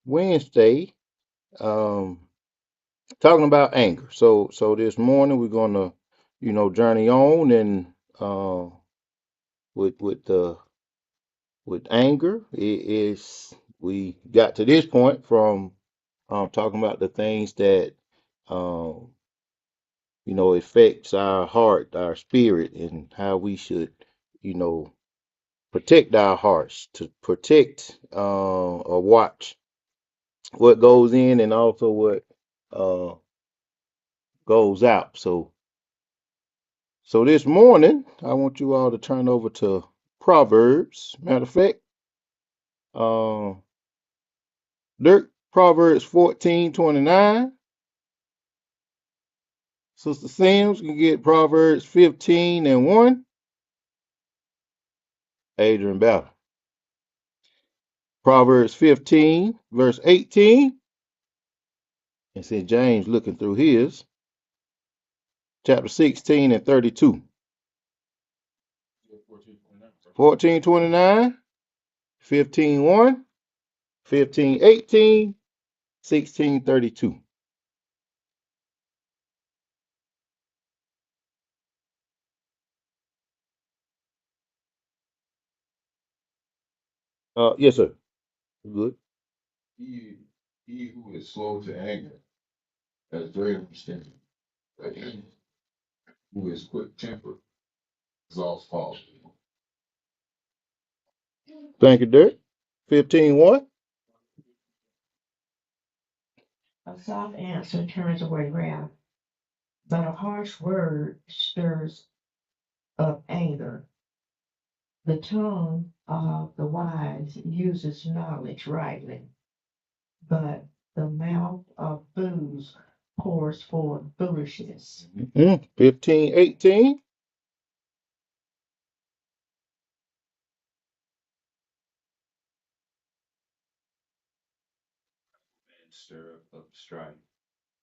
Wednesday, um, talking about anger. So this morning we're gonna, journey on and uh, with with anger. It is we got to this point from talking about the things that um, affects our heart, our spirit, and how we should, you know, protect our hearts, to protect or watch what goes in and also what uh, goes out. So this morning, I want you all to turn over to Proverbs. Matter of fact, uh, Dirk, Proverbs 14:29. Sister Sims can get Proverbs 15:1. Adrian Battle. Proverbs 15, verse 18. And since James looking through his, chapter 16 and 32. 14:29, 15:1, 15:18, 16:32. Yes, sir. Good. He, he who is slow to anger has great understanding, but he who is quick tempered exalts falsehood. Thank you, Dirk. 15:1. A soft answer turns away wrath, but a harsh word stirs up anger. The tongue of the wise uses knowledge rightly, but the mouth of fools pours forth foolishness. 15:18. And stir up strife,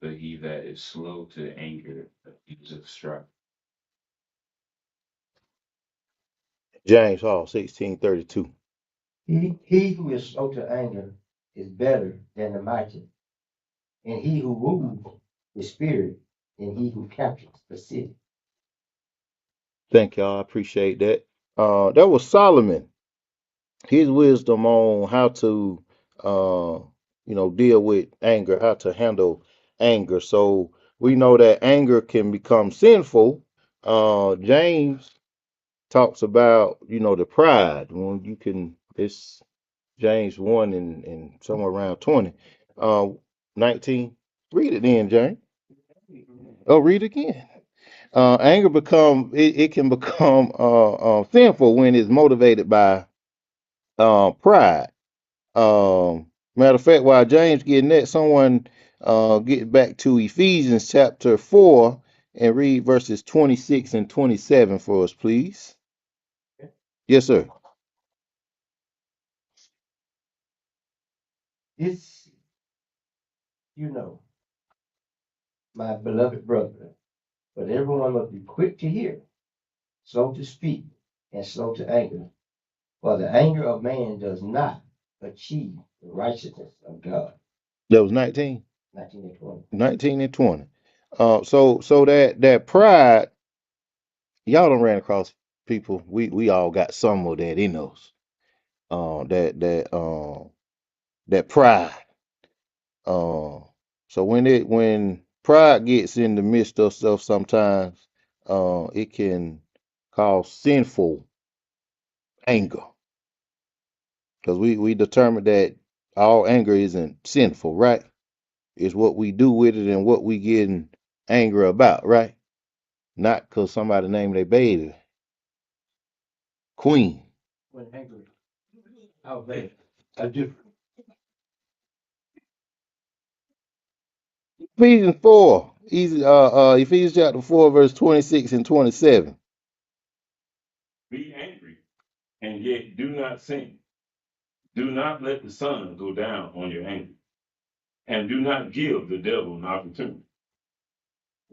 but he that is slow to anger accuseth strife. James Hall, 16:32. He who is slow to anger is better than the mighty, and he who rules the spirit than he who captures the city. Thank y'all. I appreciate that. That was Solomon. His wisdom on how to, uh, deal with anger, how to handle anger. So we know that anger can become sinful. James talks about, the pride when you can. It's James 1 and somewhere around 20, 19. Read it then, James. Oh, read again. Anger it can become sinful when it's motivated by pride. Matter of fact, while James getting that, someone get back to Ephesians chapter 4 and read verses 26 and 27 for us, please. Yes, sir. This, you know, my beloved brother, but everyone must be quick to hear, slow to speak, and slow to anger. For the anger of man does not achieve the righteousness of God. That was 19, 19 and 20. 19 and 20. So that pride, y'all don't ran across people. We all got some of that in us. That pride. Uh, so when pride gets in the midst of stuff, sometimes it can cause sinful anger, because we determined that all anger isn't sinful, right? It's what we do with it and what we getting angry about, right? Not because somebody named their baby Queen. When angry, how bad? I do. Ephesians 4, Ephesians chapter 4, verse 26 and 27. Be angry, and yet do not sin. Do not let the sun go down on your anger, and do not give the devil an opportunity.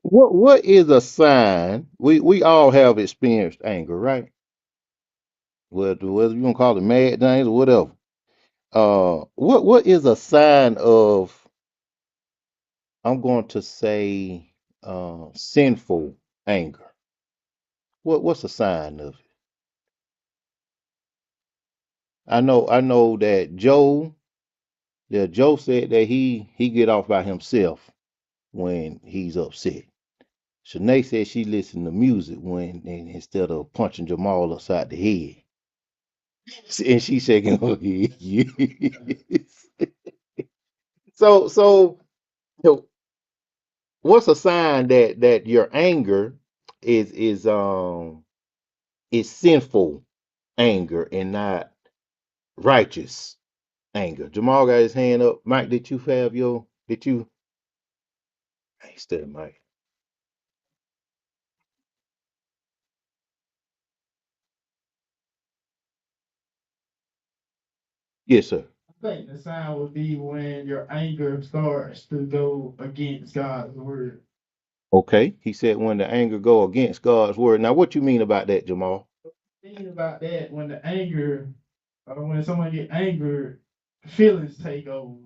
What is a sign? We all have experienced anger, right? Whether you want to call it mad things or whatever. What is a sign of, I'm going to say, sinful anger? What's a sign of it? I know that Joe said that he get off by himself when he's upset. Shanae said she listened to music instead of punching Jamal upside the head. And she shaking her head. Yes. So you know, what's a sign that your anger is sinful anger and not righteous anger? Jamal got his hand up. Mike, did you hey, still Mike? Yes, sir. I think the sign would be when your anger starts to go against God's word. Okay. He said when the anger go against God's word. Now what you mean about that, Jamal? Thinking about that, when the anger, or when someone get angered, feelings take over.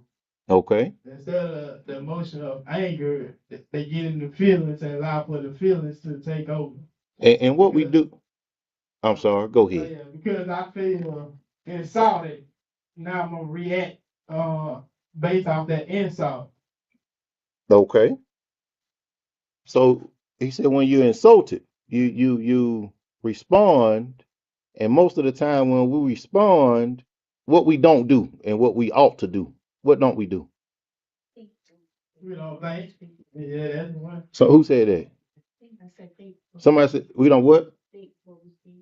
Okay. Instead of the emotion of anger, they get in the feelings and allow for the feelings to take over. And what we Because, do, I'm sorry, go oh ahead. yeah, because I feel insulted, now I'm gonna react uh based off that insult. Okay. So he said when you're insulted, you respond, and most of the time when we respond, what we don't do and what we ought to do, what don't we do? You know, think, yeah, that's one. So who said that? Somebody said we don't what?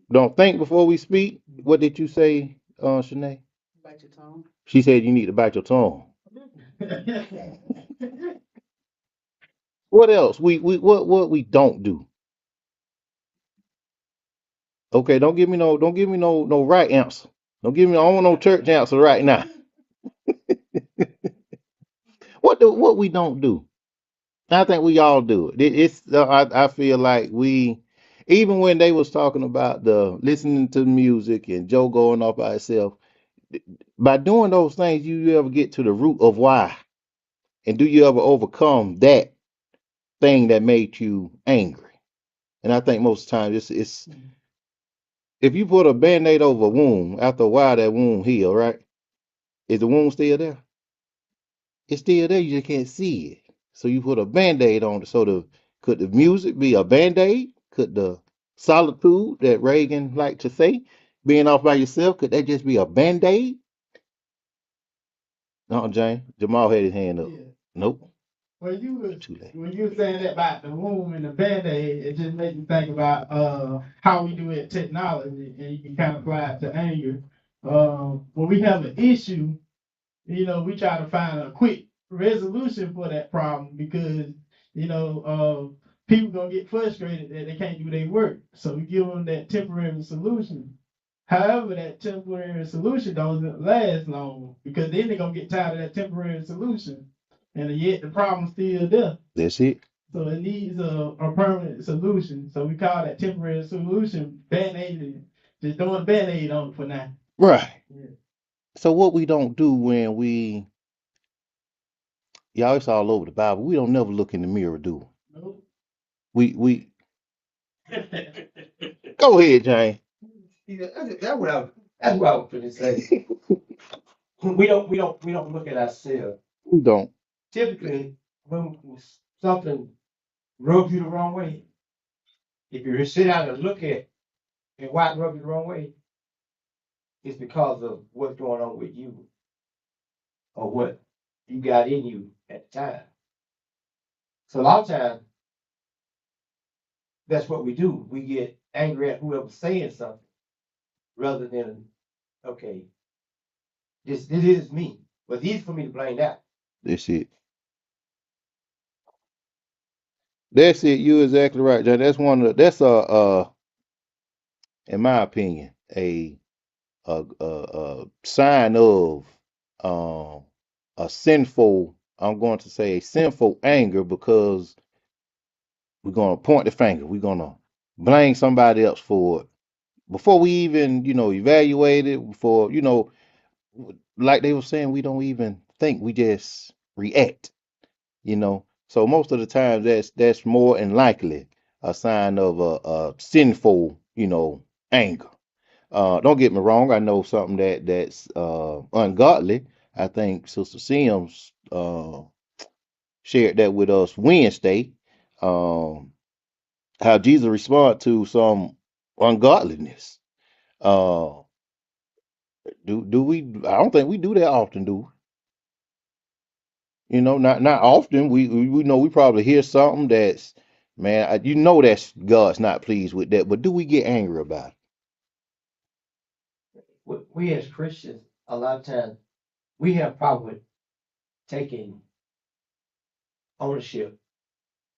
Don't think before we speak. What did you say, Shanae? She said you need to bite your tongue. What else? What we don't do? Okay, don't give me no right answer. I don't want no church answer right now. What we don't do? I think we all do it. I feel like we, even when they was talking about the listening to music and Joe going off by himself, by doing those things, you ever get to the root of why, and do you ever overcome that thing that made you angry? And I think most of the time it's if you put a band-aid over a wound, after a while that wound heal, right? Is the wound still there? It's still there, you just can't see it. So you put a band-aid on it. So could the music be a band-aid? Could the solitude that Reagan liked to say, being off by yourself, could that just be a band-aid? No, Jane. Jamal had his hand up. Yeah. Nope. When you was Too late. when you were saying that about the womb and the band-aid, it just made me think about how we do it technology, and you can kind of apply it to anger. When we have an issue, we try to find a quick resolution for that problem because people gonna get frustrated that they can't do their work. So we give them that temporary solution. However, that temporary solution doesn't last long because then they're gonna get tired of that temporary solution, and yet the problem's still there. That's it. So it needs a permanent solution. So we call that temporary solution band-aid. Just throwing a band-aid on it for now. Right. Yeah. So what we don't do when y'all, it's all over the Bible. We don't never look in the mirror, do Nope. we? Go ahead, Jane. Yeah, that's what I was going to say. We don't look at ourselves. We don't. Typically, when something rubs you the wrong way, if you sit down and look at and why it rubs you the wrong way, it's because of what's going on with you or what you got in you at the time. So a lot of times, that's what we do. We get angry at whoever's saying something rather than, okay, this is me. But it's easy for me to blame that. That's it. That's it. You're exactly right, Jane. That's in my opinion, a sign of um a sinful, I'm going to say a sinful anger, because we're gonna point the finger. We're gonna blame somebody else for it before we even, evaluate it. Before, like they were saying, we don't even think, we just react, you know. So most of the time, that's more than likely a sign of a sinful, anger. Don't get me wrong. I know something that's ungodly. I think Sister Sims shared that with us Wednesday. Um, how Jesus responded to some ungodliness. Uh, do we? I don't think we do that often, do we? Not often. We know we probably hear something that's, man, that's God's not pleased with that. But do we get angry about it? We as Christians, a lot of times, we have problem with taking ownership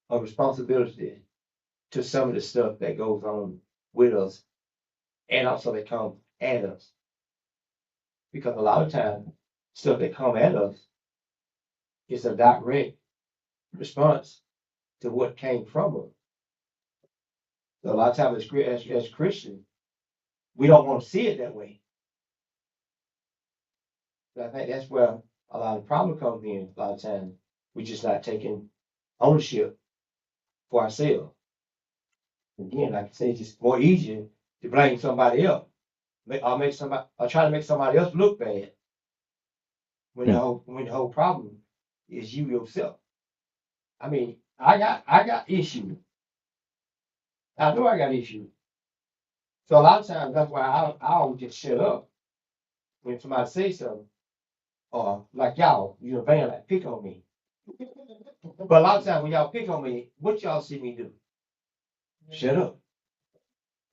or responsibility to some of the stuff that goes on with us and also that comes at us. Because a lot of times, stuff that come at us is a direct response to what came from us. So a lot of times as Christians, we don't want to see it that way. So I think that's where a lot of problem comes in. A lot of times, we're just not taking ownership for ourselves. Again, like I say, it's just more easier to blame somebody else, or try to make somebody else look bad when Hmm. the whole problem is you yourself. I mean, I got issues. I know I got issues. So a lot of times that's why I always just shut up when somebody says something, or like y'all, van like pick on me. But a lot of times when y'all pick on me, what y'all see me do? Shut up.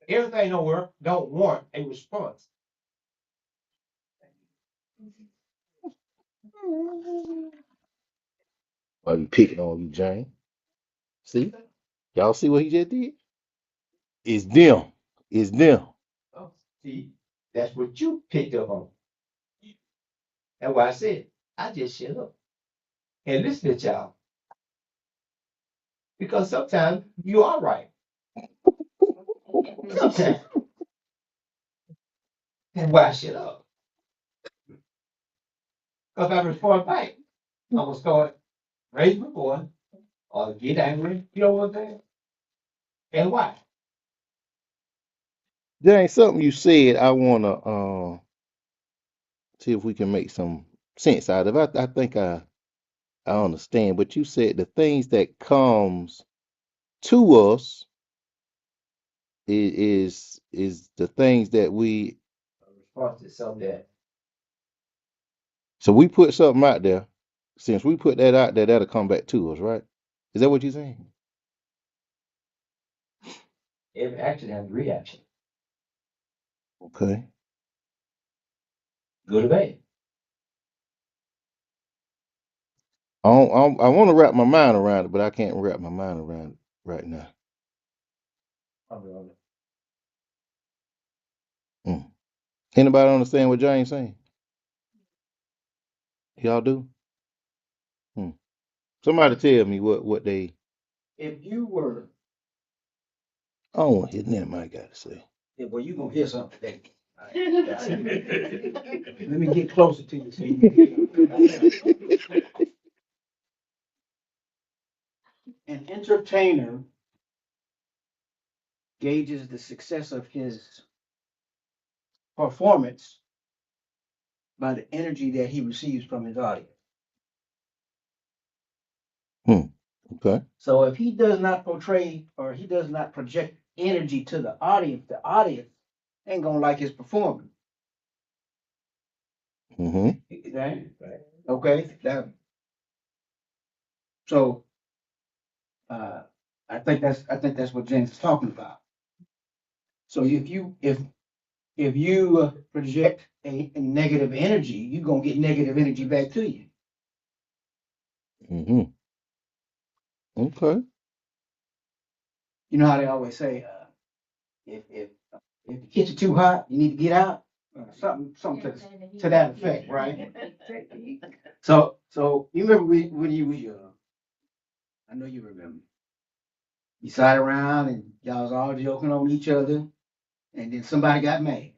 Everything don't work, don't warrant a response. Why you picking on you, Jane? See, y'all see what he just did? It's them. It's them. Oh, see, that's what you picked up on. That's why I said I just shut up and listen to y'all because sometimes you are right. Sometimes that's why I shut up. Because I respond back, I'm gonna start raising my voice or get angry. You know what I'm saying? And why? Jane, something you said, I wanna see if we can make some sense out of it. I think I understand, but you said the things that comes to us is the things that we, A response to something that so we put something out there. Since we put that out there, that'll come back to us, right? Is that what you're saying? every action has a reaction, Okay. good or bad. I want to wrap my mind around it, but I can't wrap my mind around it right now. I'm Mm. Anybody understand what James saying? Y'all do? Hmm. Somebody tell me what they. If you were, I don't want to hear nothing I got to say. well, you gonna hear something today. All right, let me get closer to you so you can hear. An entertainer gauges the success of his performance by the energy that he receives from his audience. Hmm. Okay. So if he does not portray or he does not project energy to the audience ain't gonna like his performance. Mm-hmm. Right? Okay. So uh, I think that's what James is talking about. So if you project a negative energy, you're gonna get negative energy back to you. Mm-hmm. Okay. You know how they always say, if the kitchen too hot, you need to get out. Something to that effect, right? So you remember when you was young? I know you remember. You sat around and y'all was all joking on each other, and then somebody got mad.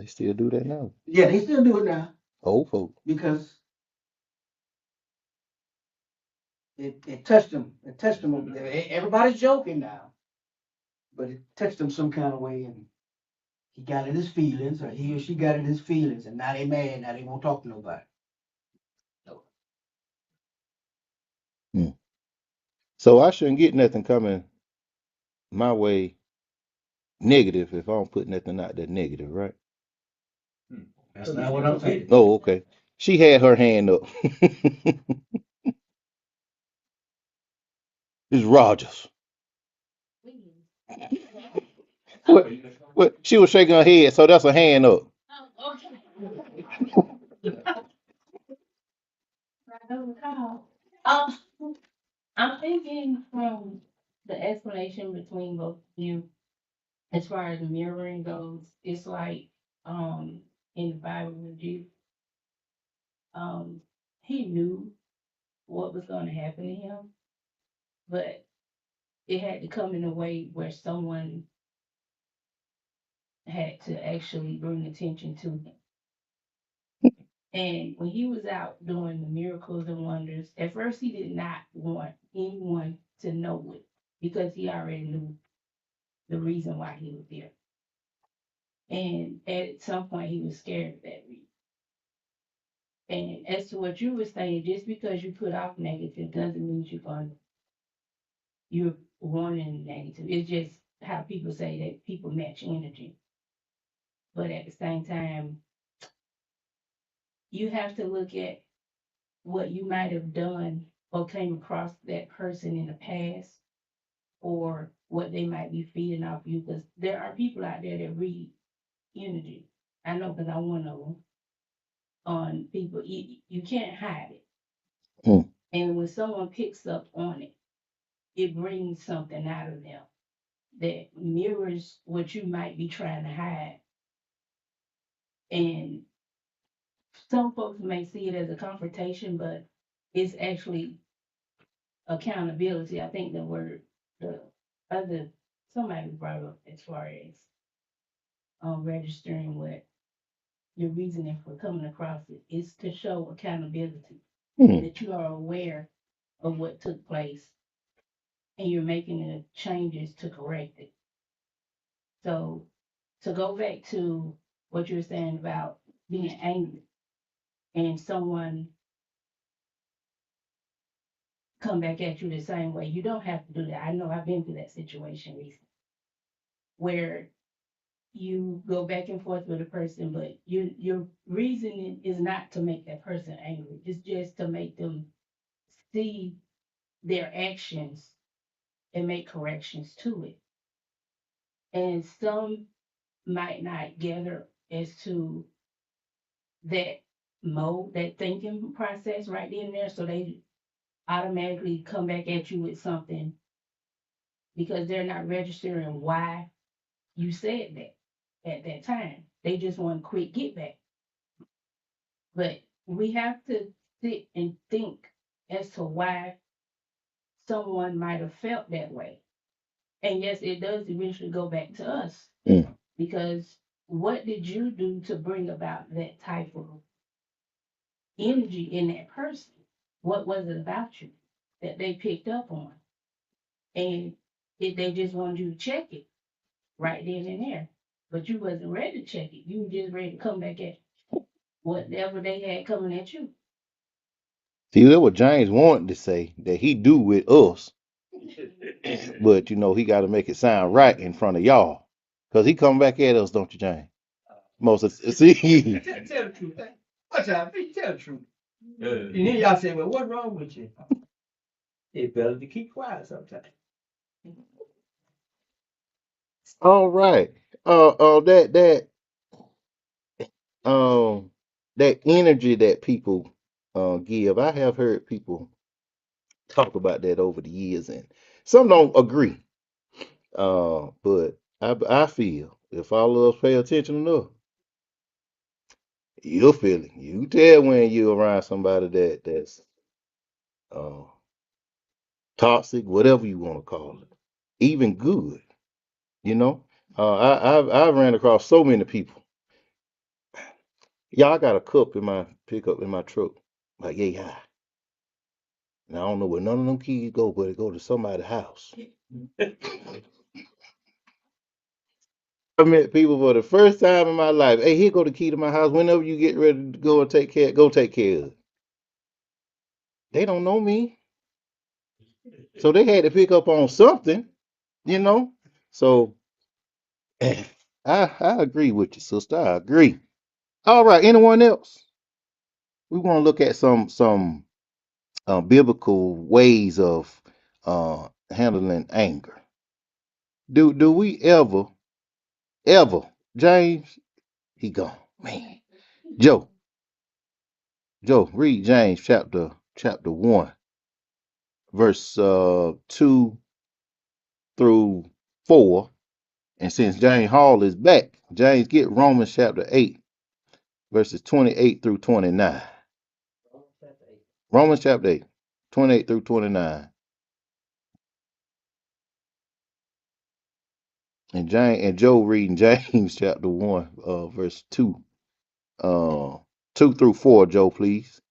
They still do that now. Yeah, they still do it now Old folk. because it touched them. It touched them. Everybody's joking now, but it touched them some kind of way, and he got in his feelings, or he or she got in his feelings, and now they mad. Now they won't talk to nobody. So, Hmm. So I shouldn't get nothing coming my way negative if I don't put nothing out there negative, right? that's not what I'm saying. Oh, okay. She had her hand up. It's Rogers. What? What? She was shaking her head, so that's a hand up. Hmm. Hmm. Hmm. See, that what James wanted to say that he do with us, but he got to make it sound right in front of y'all, cause he come back at us, don't you, James? Most of see. Tell the truth. Watch out, please tell the truth. And then y'all say, well, what's wrong with you? It's better to keep quiet sometimes. All right. That um that energy that people give. I have heard people talk about that over the years, and some don't agree. But I feel if all of us pay attention enough, you'll feel it. You tell when you're around somebody that's uh toxic, whatever you want to call it, even good. You know, I ran across so many people. Yeah, I got a cup in my pickup in my truck. Like, yeah, yeah. And I don't know where none of them keys go, but it go to somebody's house. I met people for the first time in my life. Hey, here go the key to my house. Whenever you get ready to go and go take care of it. They don't know me. So they had to pick up on something, you know? So I agree with you, sister. I agree. All right, anyone else? We want to look at some biblical ways of handling anger. Do we ever James? He gone, man. Joe, Joe, read James chapter 1, verse 2 through 4. And since James Hall is back, James, get Romans chapter 8, verses 28 through 29. Romans chapter 8, 28 through 29. And Joe reading James chapter 1, verse 2. 2 through 4, Joe, please.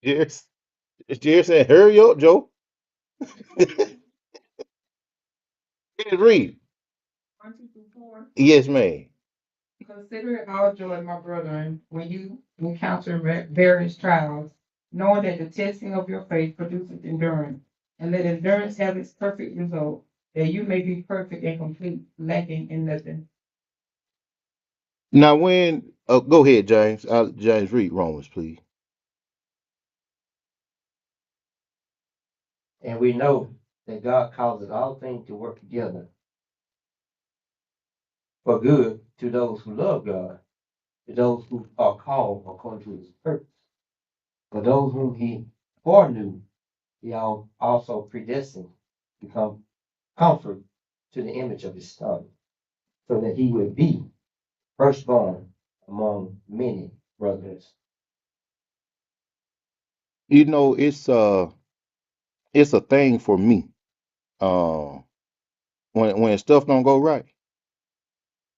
Yes. Jerry said, hurry up, Joe. Yes, read. 1, 2 through 4. Yes, ma'am. Consider it all joy, my brethren, when you encounter various trials, knowing that the testing of your faith produces endurance, and let endurance have its perfect result, that you may be perfect and complete, lacking in nothing. Now, go ahead, James. James, read Romans, please. And we know that God causes all things to work together for good to those who love God, to those who are called according to his purpose. For those whom he foreknew, he also predestined to become comfort to the image of his son, so that he would be firstborn among many brothers. You know, it's a thing for me. Uh, when stuff don't go right.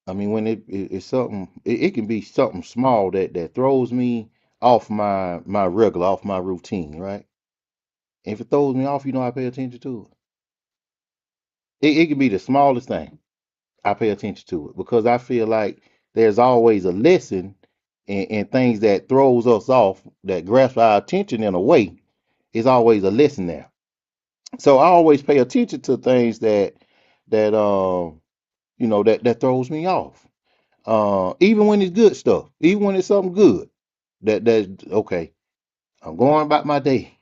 I mean, when it's something, it can be something small that throws me off my regular, off my routine, right? If it throws me off, I pay attention to it. It can be the smallest thing. I pay attention to it because I feel like there's always a lesson in things that throws us off, that grasps our attention in a way. Is always a lesson there. So I always pay attention to things that throws me off. Even when it's good stuff, even when it's something good, that okay. I'm going about my day,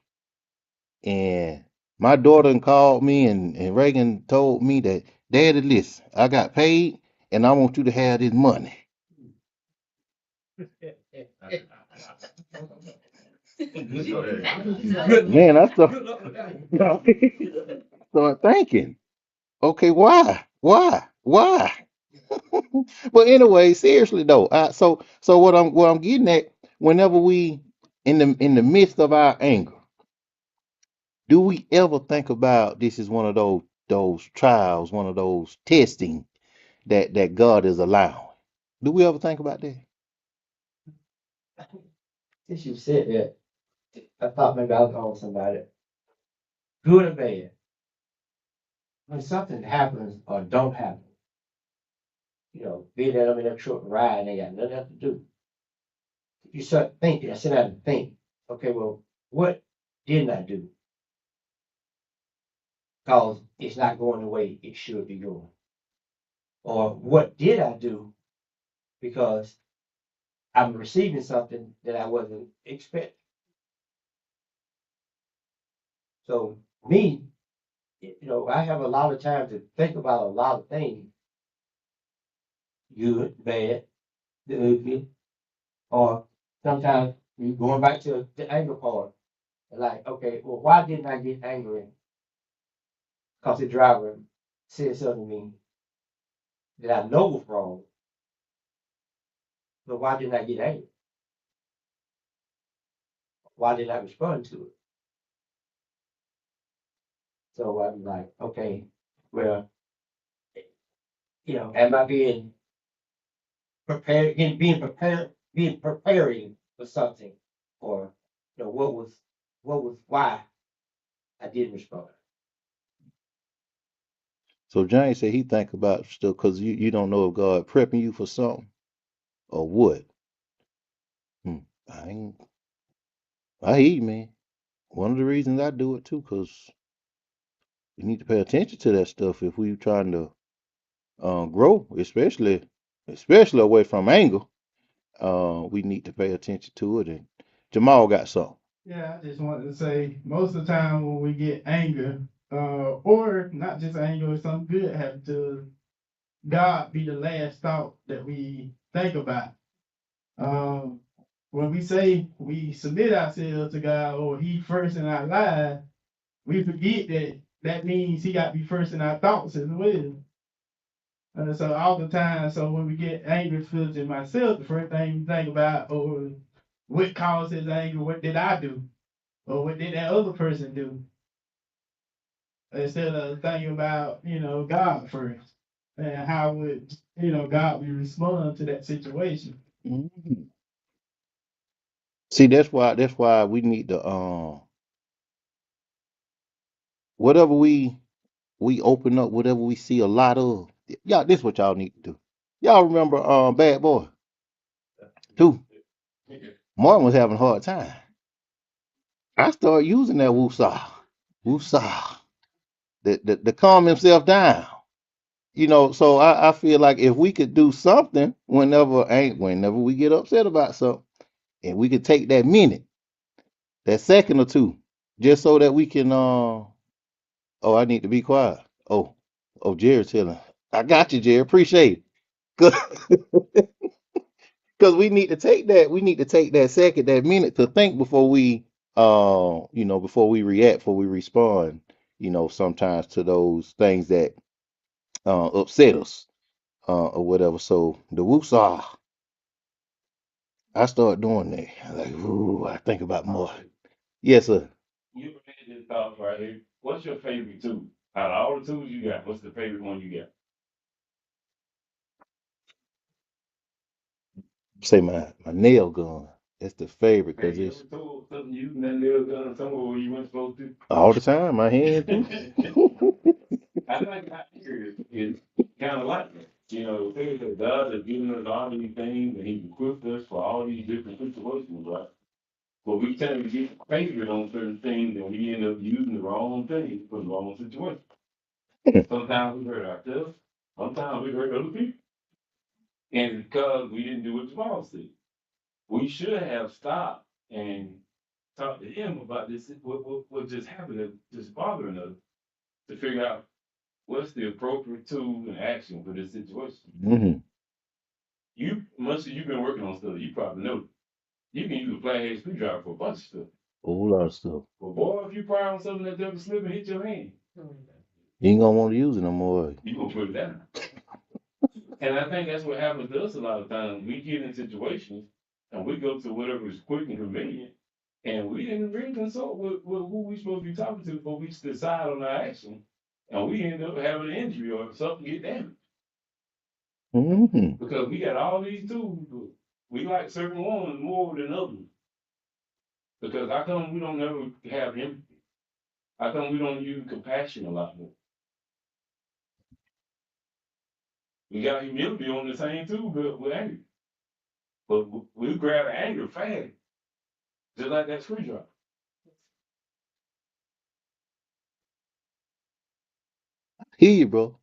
and my daughter called me, and Reagan told me that, Daddy, listen, I got paid, and I want you to have this money. Man, I start thinking, okay, why? But anyway, seriously though, so what I'm getting at, whenever we in the midst of our anger, do we ever think about this is one of those trials, one of those testing that God is allowing? Do we ever think about that? Since you said that, I thought maybe I was on somebody, good or bad. When something happens or don't happen, be that I'm in a truck ride, they got nothing else to do. You start thinking, I sit down and think, okay, well, what didn't I do? Because it's not going the way it should be going. Or what did I do? Because I'm receiving something that I wasn't expecting. So me, I have a lot of time to think about a lot of things, good, bad, the ugly, or sometimes you going back to the anger part. Like, okay, well, why didn't I get angry because the driver said something to me that I know was wrong, but why didn't I get angry? Why didn't I respond to it? So I'm like, okay, well, am I being prepared, being preparing for something, or what was why I didn't respond? So James said he think about stuff because you don't know if God prepping you for something or what. Hmm. I ain't, I hear you, man. One of the reasons I do it too, because we need to pay attention to that stuff if we trying to grow, especially away from anger. We need to pay attention to it. And Jamal got something. Yeah, I just wanted to say most of the time when we get anger, or not just anger, if something good happens to us, God be the last thought that we think about. Um, when we say we submit ourselves to God or He first in our lives, we forget that that means He got to be first in our thoughts as well. So all the time, so when we get angry, especially myself, the first thing we think about, or what caused his anger, what did I do? Or what did that other person do? Instead of thinking about, God first. And how would, God would respond to that situation. Mhm. See, that's why we need to whatever we open up, whatever we see a lot of. Y'all, this what y'all need to do. Y'all remember Bad Boy too? Martin was having a hard time. I started using that woosah, woosah, to calm himself down. So I feel like if we could do something whenever we get upset about something, and we could take that minute, that second or two, just so that we can oh, I need to be quiet. Oh, Jared's telling. I got you, Jared. Appreciate it. Because we need to take that second, that minute to think before we before we react, before we respond, sometimes to those things that upset us, or whatever. So the woosah, I start doing that. Like, ooh, I think about more. Yes, sir. You ever had this thought right here? What's your favorite tool? Out of all the tools you got, what's the favorite one you got? Say my nail gun. That's the favorite Have because you it's ever told something using that nail gun somewhere where you weren't supposed to? all the time. My hand too. I think I hear is kind of like that. The thing that God has given us all these things and He's equipped us for all these different situations, right? But we tend to get favored on certain things and we end up using the wrong thing for the wrong situation. Sometimes we hurt ourselves, sometimes we hurt other people. And it's because we didn't do what the Bible said. We should have stopped and talked to him about this, what just happened, that's just bothering us, to figure out what's the appropriate tool and action for this situation. Hmm. Much as you've been working on stuff, you probably know you can use a flathead screwdriver for a bunch of stuff. A whole lot of stuff. But boy, if you pry on something that ever slip and hit your hand, You ain't gonna want to use it no more. you gonna put it down. And I think that's what happens to us a lot of times. We get in situations and we go to whatever is quick and convenient, and we didn't really consult with who we supposed to be talking to before we decide on our action, and we end up having an injury or something get damaged Hmm. because we got all these tools. But we like certain ones more than others because how come we don't never have empathy? How come we don't use compassion a lot more? We got humility on the same too, but with anger. But we grab anger fast, just like that screwdriver. Hear you, bro.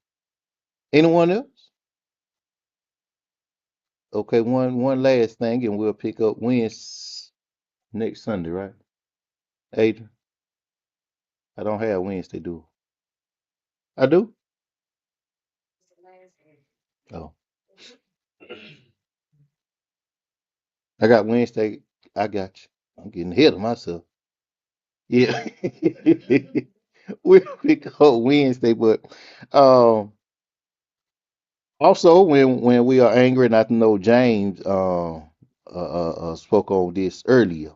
Anyone else? Okay, one last thing, and we'll pick up Wednesday next Sunday, right? Adrian, I don't have Wednesday, do I? Do? Oh, I got Wednesday. I got you. I'm getting ahead of myself. Yeah. we'll pick up Wednesday, but um also when we are angry, and I know James spoke on this earlier.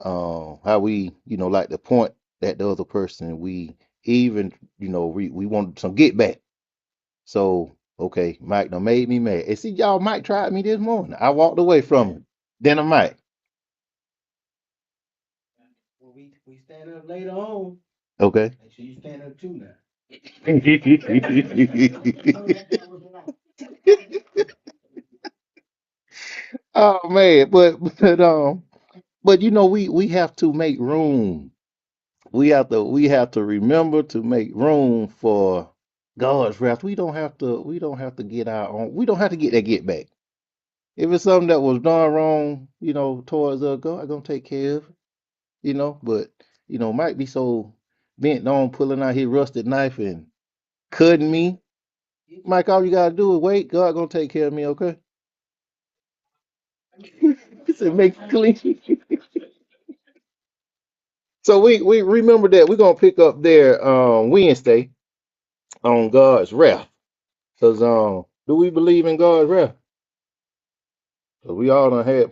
How we, like to point at the other person. We even, we want some get back. So, okay, Mike done made me mad. And see, y'all, Mike tried me this morning. I walked away from him. Then I Mike. When we stand up later on, Okay. make sure you stand up too now. Oh man, but we have to make room. We have to remember to make room for God's wrath. We don't have to get our own. We don't have to get that get back. If it's something that was done wrong, towards us, God gonna take care of it, but might be so bent on pulling out his rusted knife and cutting me. Mike, all you gotta do is wait. God gonna take care of me, okay? He said, make it clean. So we remember that we're gonna pick up there Wednesday on God's wrath. Cause do we believe in God's wrath? 'Cause we all done had